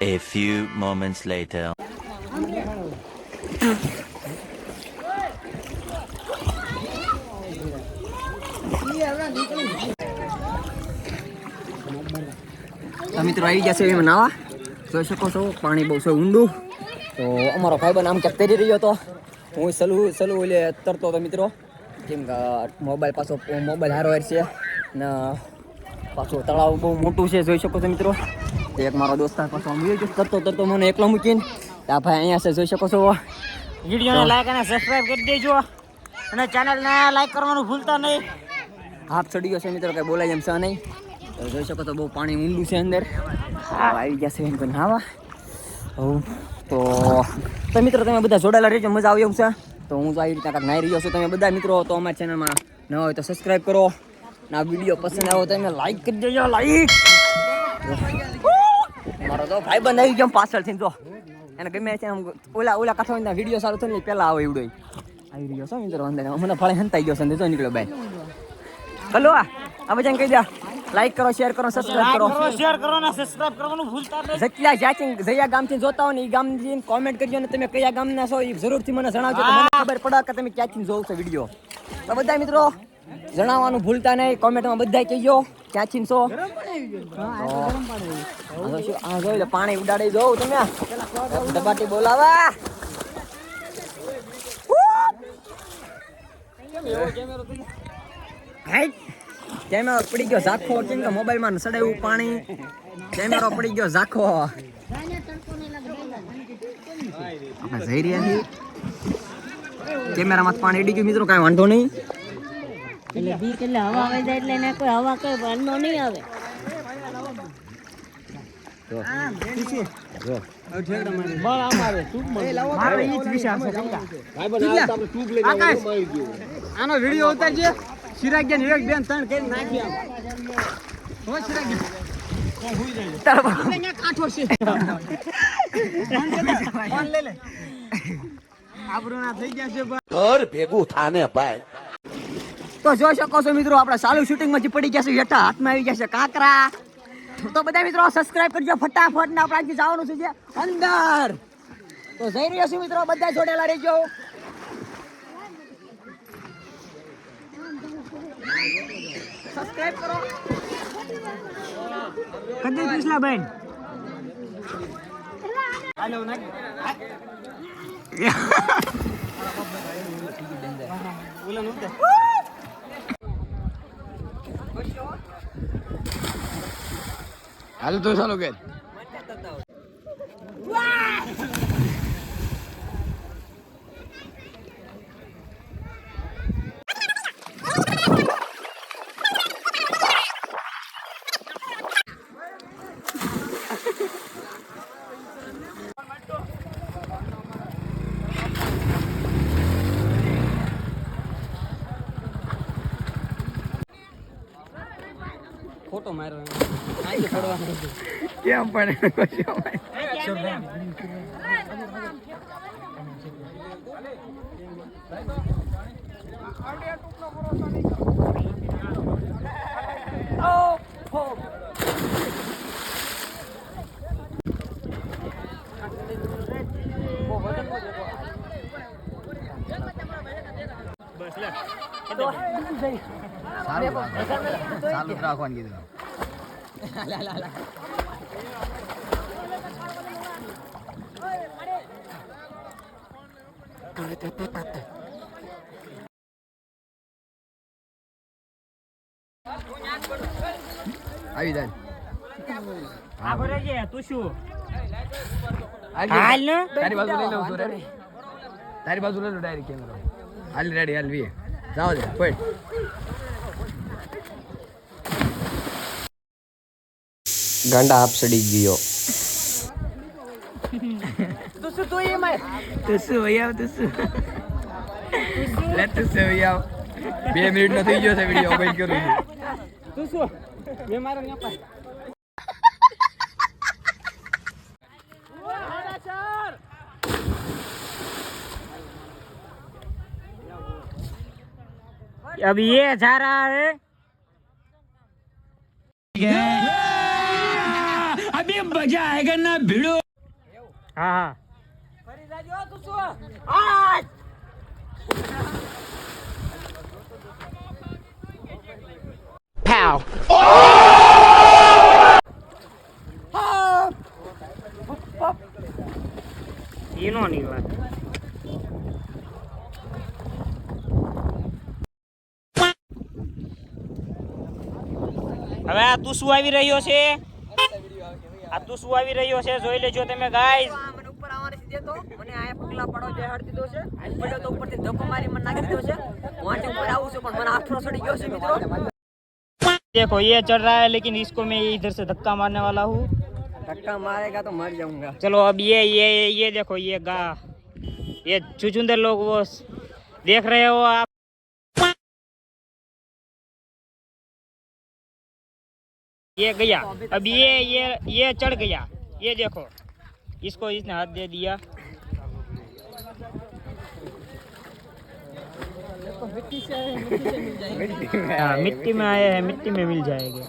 A few moments later. મિત્રો આવી ગયા છે એમાં નાવા જોઈ શકો છો પાણી બહુ છે ઊંડું તો અમારો ભાઈબંધ આમ ક્યાંક તરી રહ્યો હતો હું સલું ઓલે તરતો હતો મિત્રો કેમ કે મોબાઈલ પાછો મોબાઈલ હારો છે ને પાછું તળાવ બહુ મોટું છે જોઈ શકો છો મિત્રો એક મારો દોસ્તાર પાછો આમ તરતો મને એકલો મૂકીને આ ભાઈ અહીંયા છે જોઈ શકો છો વિડીયોને લાઈક અને સબસ્ક્રાઇબ કરી દેજો અને ચેનલને લાઈક કરવાનું ભૂલતા નહીં હાથ ચડી ગયો છે મિત્રો કઈ બોલાય એમ છે નહીં તો જોઈ શકો તો બહુ પાણી ઊંડું છે અંદર આવી ગયા છે એમ નાવા તો મિત્રો તમે બધા જોડાયેલા રહેજો મજા આવે એવું છે તો હું તો આવી રીતના કાંઈક નાહી રહ્યો છું તમે બધા મિત્રો તો અમારા ચેનલમાં ન હોય તો સબસ્ક્રાઈબ કરો અને આ વિડીયો પસંદ આવ્યો તો તમે લાઈક કરી દેજો લાઈક મારો તો ભાઈબંધ આવી ગયો પાછળથી જો એને ગમે છે આમ ઓલા કાંઠા વિડીયો સારું થયો ને પહેલાં આવે એવડો આવી રહ્યો છો મિત્રો અંદર મને ફળે હંતાઈ ગયો છે જો નીકળ્યો ભાઈ હલો આ બધાને કહી દે લાઈક કરો શેર કરો સબસ્ક્રાઇબ કરો શેર કરો અને સબસ્ક્રાઇબ કરવાનું ભૂલતા નહીં જેટલા જયા ગામથી જોતા હો ને એ ગામની કોમેન્ટ કરજો ને તમે કયા ગામના છો એ જરૂરથી મને જણાવજો તો મને ખબર પડે કે તમે ક્યાંથી જોવો છો વિડીયો તો બધા મિત્રો જણાવવાનું ભૂલતા નહીં કોમેન્ટમાં બધા કહેજો ક્યાંથી છો આ જોઈ લો પાણી ઉડાડી જોઉં તમે ડબાટી બોલાવા કેમેરો પડી ગયો ઝાખો કેમ કે મોબાઈલમાં સડાયું પાણી કેમેરો પડી ગયો ઝાખો આપણે જઈ રહ્યા છીએ કેમેરામાં પાણી અડી ગયું મિત્રો કાંઈ વાંધો નહીં એટલે બીક એટલે હવા આવે જાય એટલે એને કોઈ હવા કઈ વાંધો નહીં આવે આનો વિડીયો ઉતારજે શિરાગ્યા ને એક બેન ત્રણ કરી નાખી કાંઠો છે આબરૂના થઈ ગયા છે ઘર ભેગું થાને ભાઈ તો જોઈ શકો છો મિત્રો આપણા ચાલુ શૂટિંગમાંથી પડી ગયા છે હેઠા હાથમાં આવી ગયા છે કાંકરા તો બધા મિત્રો સબસ્ક્રાઇબ કરજો ફટાફટ ને આપણે આજે જવાનું છે અંદર તો જઈ રહ્યા છીએ મિત્રો બધા જોડેલા રહેજો સબસ્ક્રાઇબ કરો કદી પૂછલા બેન હાલો ના બોલા નો હાલ તો ચાલો કે ફોટો માર્યો આઈ પડવાનો કેમ પણ ચાલુ રાખવાનું કીધું આવી જાય આ ભરે છે તું શું હાલ ને તારી બાજુ લઈ લઉં છું રેડી તારી બાજુ લઈ લો ડાયરેક્ટ કેમેરો હાલ રેડી હાલ વી જાવ દે કોઈ ગાંડા આપ સડી ગયો તું તો એ માર તુસુ ભૈયા તુસુ લે તુસુ ભૈયા 2 મિનિટ નો થઈ ગયો છે વિડિયો બંધ કરું છું તું શું મે મારો ન્યા પર अब ये जा रहा है अभी मजा आएगा ना भिड़ो. हाँ ये नो निकला હવે આ તું શું આવી રહ્યો છે આ તું શું આવી રહ્યો છે જોઈ લેજો તમે ગાઈસ મને ઉપર આવવાની સીધે તો મને આ પગલા પડો બેહાડ દીધો છે પડ્યો તો ઉપરથી ધક્કો મારી મને નાખી દીધો છે હું આટે ઉપર આવું છું પણ મને આફરો ચડી ગયો છે મિત્રો देखो ये चढ़ रहा है लेकिन इसको मैं इधर से धक्का मारने वाला हूँ धक्का मारेगा तो मर जाऊंगा चलो अब ये देखो ये ये चुचुंदर लोग वो देख रहे हो आप ये गया अब ये चढ़ गया ये देखो इसको इसने हाथ दे दिया हाँ मिट्टी में आए हैं मिट्टी में मिल जाएंगे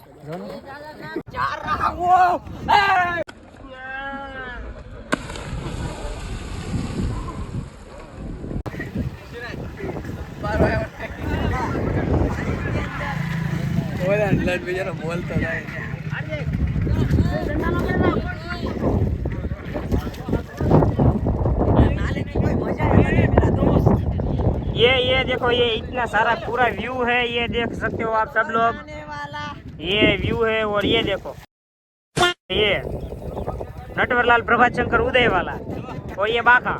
बोलता है. ये देखो ये इतना सारा पूरा व्यू है ये देख सकते हो आप सब लोग ये व्यू है और ये देखो ये नटवरलाल प्रभात शंकर उदय वाला और ये बाका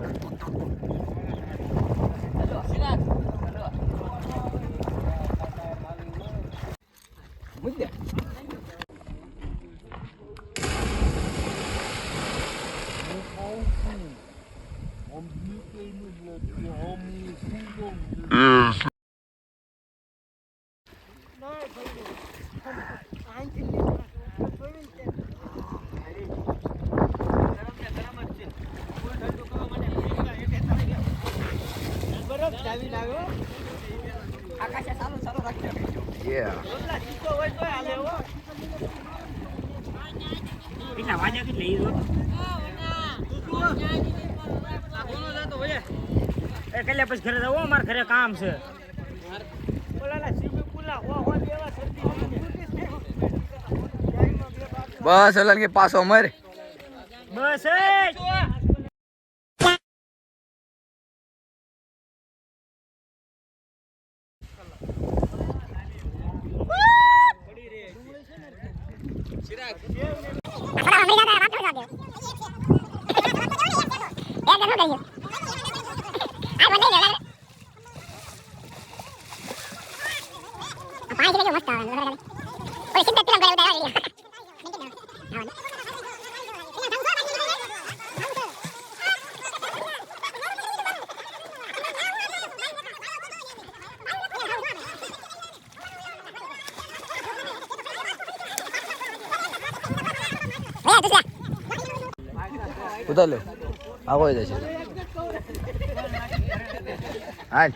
Yeah. કેટલા વાગ્યા કેટલી એ કેટલે પછી ઘરે જવો મારે ઘરે કામ છે બસ અલગ કે પાછો મર બસ ઉતાર લે આવો જશે હાલ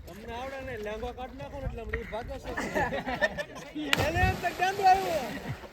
તમને આવડે ને લેંગો કાઢ નાખો એટલે ભાગે છે એને એમ તક ગાંડો આવ્યો